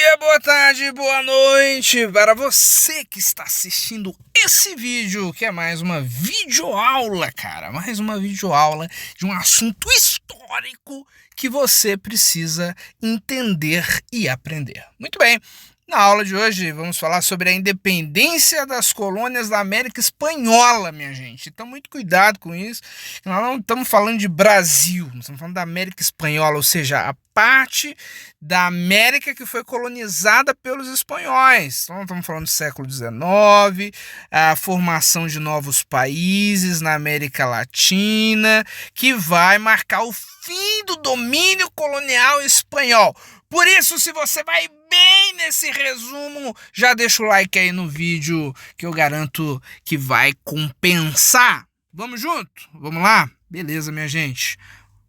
dia, boa tarde, boa noite para você que está assistindo esse vídeo, que é mais uma videoaula, cara, mais uma videoaula de um assunto histórico que você precisa entender e aprender. Muito bem. Na aula de hoje vamos falar sobre a independência das colônias da América Espanhola, minha gente. Então muito cuidado com isso. Nós não estamos falando de Brasil, nós estamos falando da América Espanhola, ou seja, a parte da América que foi colonizada pelos espanhóis. Então estamos falando do século XIX, a formação de novos países na América Latina, que vai marcar o fim do domínio colonial espanhol. Por isso, se você vai bem nesse resumo, já deixa o like aí no vídeo, que eu garanto que vai compensar. Vamos junto? Vamos lá? Beleza, minha gente.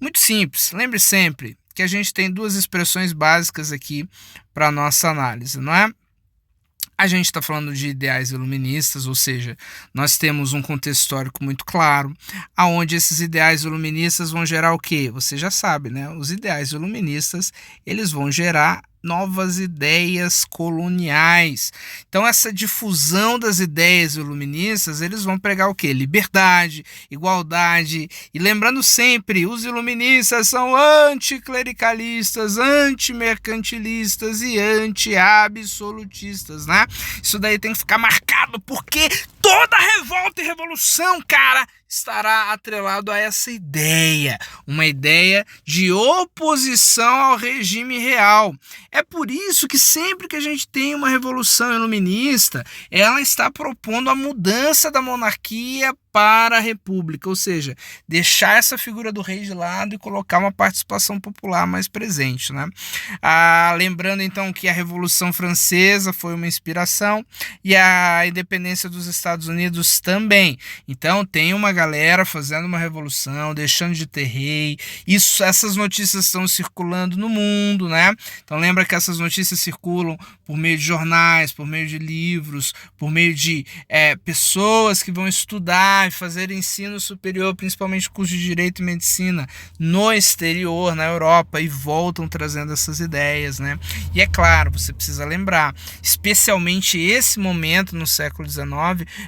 Muito simples. Lembre sempre que a gente tem duas expressões básicas aqui para nossa análise, não é? A gente está falando de ideais iluministas, ou seja, nós temos um contexto histórico muito claro, aonde esses ideais iluministas vão gerar o quê? Você já sabe, né? Os ideais iluministas, eles vão gerar novas ideias coloniais. Então essa difusão das ideias iluministas, eles vão pregar o quê? Liberdade, igualdade, e lembrando sempre, os iluministas são anticlericalistas, antimercantilistas e anti-absolutistas, né? Isso daí tem que ficar marcado, porque toda revolta e revolução, cara, estará atrelado a essa ideia, uma ideia de oposição ao regime real. É por isso que sempre que a gente tem uma revolução iluminista, ela está propondo a mudança da monarquia para a república, ou seja, deixar essa figura do rei de lado e colocar uma participação popular mais presente, né? Lembrando então que a Revolução Francesa foi uma inspiração e a independência dos Estados Unidos também. Então tem uma galera fazendo uma revolução, deixando de ter rei. Essas notícias estão circulando no mundo, né? Então lembra que essas notícias circulam por meio de jornais, por meio de livros, por meio de pessoas que vão estudar e fazer ensino superior, principalmente curso de Direito e Medicina no exterior, na Europa, e voltam trazendo essas ideias, né? E é claro, você precisa lembrar, especialmente esse momento no século XIX,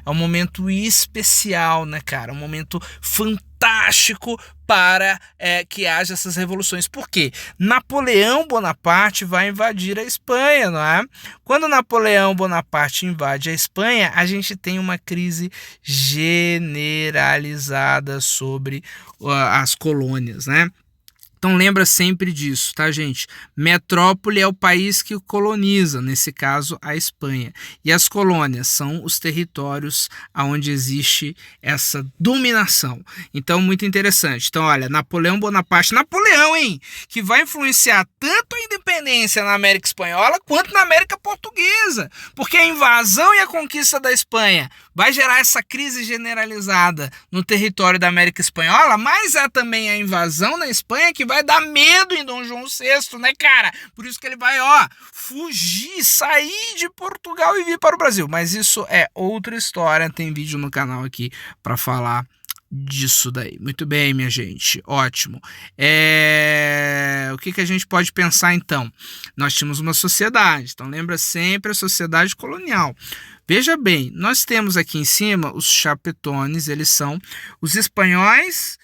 é um momento especial, né, cara? Um momento fantástico para que haja essas revoluções. Por quê? Napoleão Bonaparte vai invadir a Espanha, não é? Quando Napoleão Bonaparte invade a Espanha, a gente tem uma crise generalizada sobre as colônias, né? Então lembra sempre disso, tá, gente? Metrópole é o país que coloniza, nesse caso a Espanha. E as colônias são os territórios onde existe essa dominação. Então muito interessante. Então olha, Napoleão Bonaparte, Napoleão, hein? Que vai influenciar tanto a independência na América Espanhola quanto na América Portuguesa. Porque a invasão e a conquista da Espanha vai gerar essa crise generalizada no território da América Espanhola, mas há também a invasão na Espanha que vai dar medo em Dom João VI, né, cara? Por isso que ele vai, fugir, sair de Portugal e vir para o Brasil. Mas isso é outra história, tem vídeo no canal aqui para falar disso daí. Muito bem, minha gente, ótimo. O que a gente pode pensar então? Nós tínhamos uma sociedade, então lembra sempre a sociedade colonial. Veja bem, nós temos aqui em cima os chapetones, eles são os espanhóis,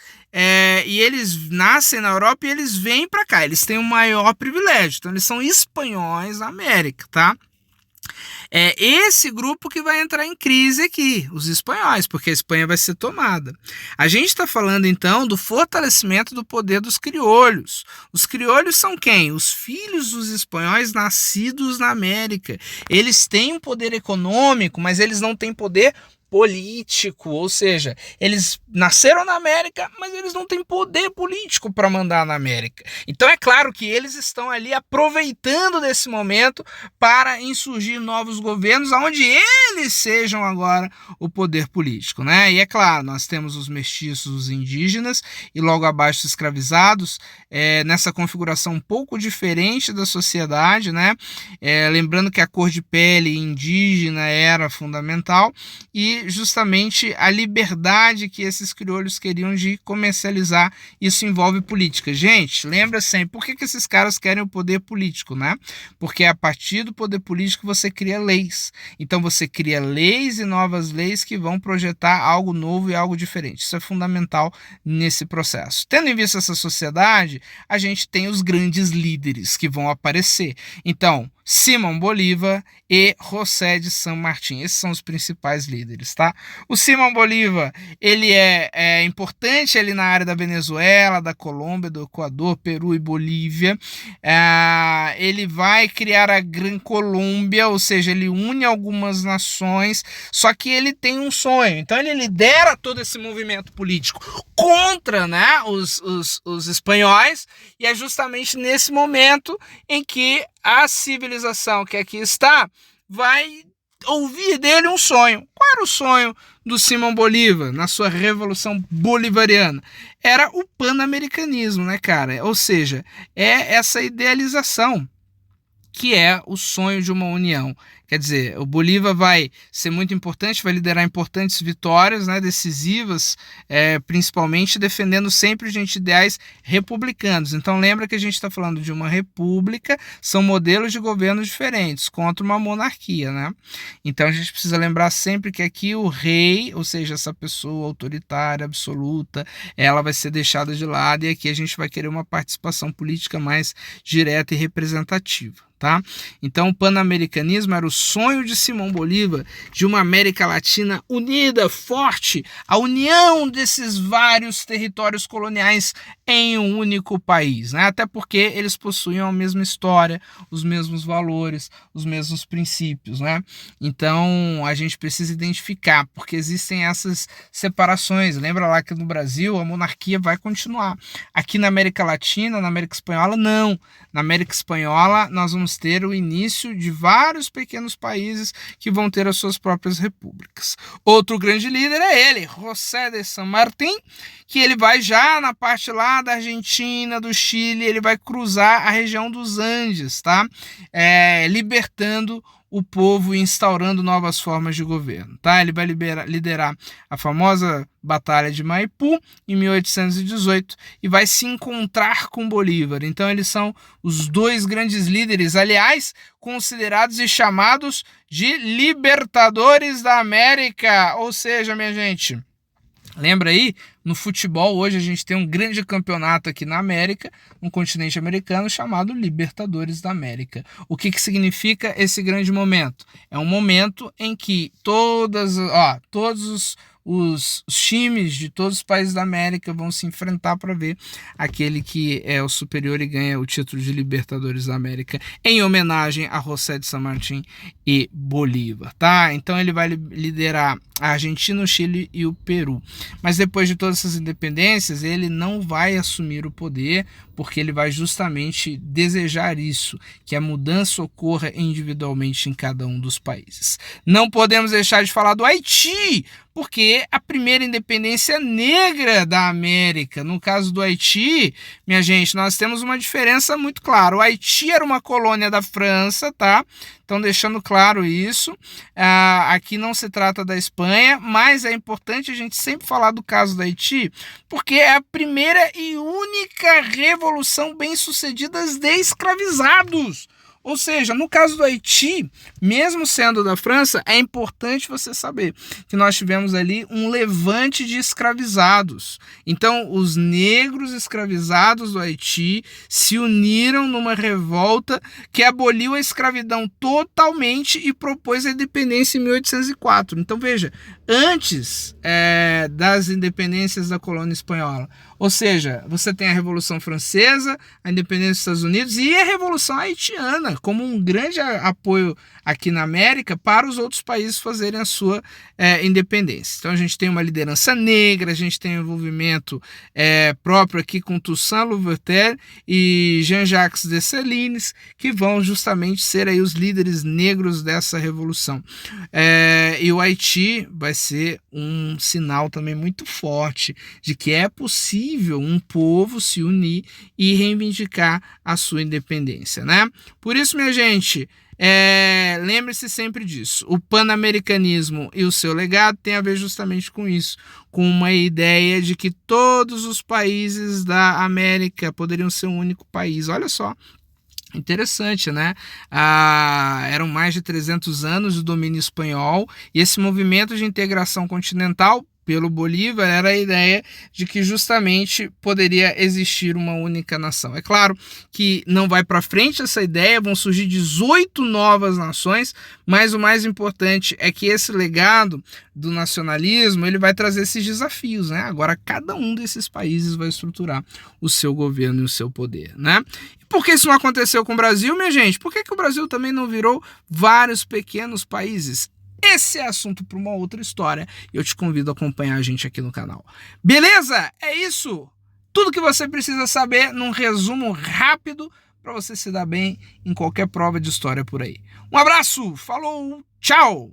e eles nascem na Europa e eles vêm para cá, eles têm o maior privilégio, então eles são espanhóis na América, tá? É esse grupo que vai entrar em crise aqui, os espanhóis, porque a Espanha vai ser tomada. A gente está falando então do fortalecimento do poder dos criolhos. Os criolhos são quem? Os filhos dos espanhóis nascidos na América. Eles têm um poder econômico, mas eles não têm poder político, ou seja, eles nasceram na América, mas eles não têm poder político para mandar na América. Então é claro que eles estão ali aproveitando desse momento para insurgir novos governos, onde eles sejam agora o poder político, né? E é claro, nós temos os mestiços, os indígenas, e logo abaixo os escravizados, nessa configuração um pouco diferente da sociedade, né? Lembrando que a cor de pele indígena era fundamental, e sobre justamente a liberdade que esses crioulos queriam de comercializar. Isso envolve política. Gente, lembra sempre, por que esses caras querem o poder político, né? Porque a partir do poder político você cria leis. Então você cria leis e novas leis que vão projetar algo novo e algo diferente. Isso é fundamental nesse processo. Tendo em vista essa sociedade, a gente tem os grandes líderes que vão aparecer. Então, Simão Bolívar e José de San Martín. Esses são os principais líderes, tá? O Simão Bolívar, ele é importante ali na área da Venezuela, da Colômbia, do Equador, Peru e Bolívia. Ele vai criar a Gran Colômbia, ou seja, ele une algumas nações, só que ele tem um sonho. Então ele lidera todo esse movimento político contra, né, os espanhóis, e é justamente nesse momento em que a civilização que aqui está vai ouvir dele um sonho. Qual era o sonho do Simão Bolívar na sua Revolução Bolivariana? Era o pan-americanismo, né, cara? Ou seja, é essa idealização que é o sonho de uma união. Quer dizer, o Bolívar vai ser muito importante, vai liderar importantes vitórias, né, decisivas, principalmente defendendo sempre ideais republicanos. Então lembra que a gente está falando de uma república, são modelos de governo diferentes, contra uma monarquia, né? Então a gente precisa lembrar sempre que aqui o rei, ou seja, essa pessoa autoritária, absoluta, ela vai ser deixada de lado, e aqui a gente vai querer uma participação política mais direta e representativa. Tá? Então o pan-americanismo era o sonho de Simão Bolívar de uma América Latina unida, forte, a união desses vários territórios coloniais em um único país, né? Até porque eles possuíam a mesma história, os mesmos valores, os mesmos princípios, né? Então a gente precisa identificar, porque existem essas separações. Lembra lá que no Brasil a monarquia vai continuar. Aqui na América Latina, na América Espanhola, não. Na América Espanhola nós vamos ter o início de vários pequenos países que vão ter as suas próprias repúblicas. Outro grande líder é ele, José de San Martín, que ele vai já na parte lá da Argentina, do Chile, ele vai cruzar a região dos Andes, tá? Libertando o povo e instaurando novas formas de governo, tá? Ele vai liderar a famosa Batalha de Maipú em 1818 e vai se encontrar com Bolívar. Então eles são os dois grandes líderes, aliás, considerados e chamados de libertadores da América. Ou seja, minha gente, lembra aí, no futebol hoje a gente tem um grande campeonato aqui na América, no continente americano, chamado Libertadores da América. O que significa esse grande momento? É um momento em que todos os times de todos os países da América vão se enfrentar para ver aquele que é o superior e ganha o título de Libertadores da América, em homenagem a José de San Martín e Bolívar, tá? Então ele vai liderar a Argentina, o Chile e o Peru. Mas depois de todas essas independências, ele não vai assumir o poder, porque ele vai justamente desejar isso, que a mudança ocorra individualmente em cada um dos países. Não podemos deixar de falar do Haiti, porque a primeira independência negra da América. No caso do Haiti, minha gente, nós temos uma diferença muito clara. O Haiti era uma colônia da França, tá? Então, deixando claro isso, aqui não se trata da Espanha, mas é importante a gente sempre falar do caso do Haiti, porque é a primeira e única revolução bem-sucedida de escravizados. Ou seja, no caso do Haiti, mesmo sendo da França, é importante você saber que nós tivemos ali um levante de escravizados. Então, os negros escravizados do Haiti se uniram numa revolta que aboliu a escravidão totalmente e propôs a independência em 1804. Então, veja, antes das independências da colônia espanhola, ou seja, você tem a Revolução Francesa, a independência dos Estados Unidos e a Revolução Haitiana como um grande apoio aqui na América para os outros países fazerem a sua independência. Então a gente tem uma liderança negra, a gente tem um envolvimento próprio aqui com Toussaint Louverture e Jean-Jacques Dessalines, que vão justamente ser aí os líderes negros dessa revolução. E o Haiti vai ser um sinal também muito forte de que é possível um povo se unir e reivindicar a sua independência, né? Por isso, minha gente, lembre-se sempre disso. O pan-americanismo e o seu legado tem a ver justamente com isso, com uma ideia de que todos os países da América poderiam ser um único país. Olha só. Interessante, né? Eram mais de 300 anos de domínio espanhol e esse movimento de integração continental pelo Bolívar era a ideia de que justamente poderia existir uma única nação. É claro que não vai para frente essa ideia, vão surgir 18 novas nações, mas o mais importante é que esse legado do nacionalismo ele vai trazer esses desafios, né? Agora cada um desses países vai estruturar o seu governo e o seu poder, né? Por que isso não aconteceu com o Brasil, minha gente? Por que o Brasil também não virou vários pequenos países? Esse é assunto para uma outra história. Eu te convido a acompanhar a gente aqui no canal. Beleza? É isso. Tudo que você precisa saber num resumo rápido para você se dar bem em qualquer prova de história por aí. Um abraço, falou, tchau!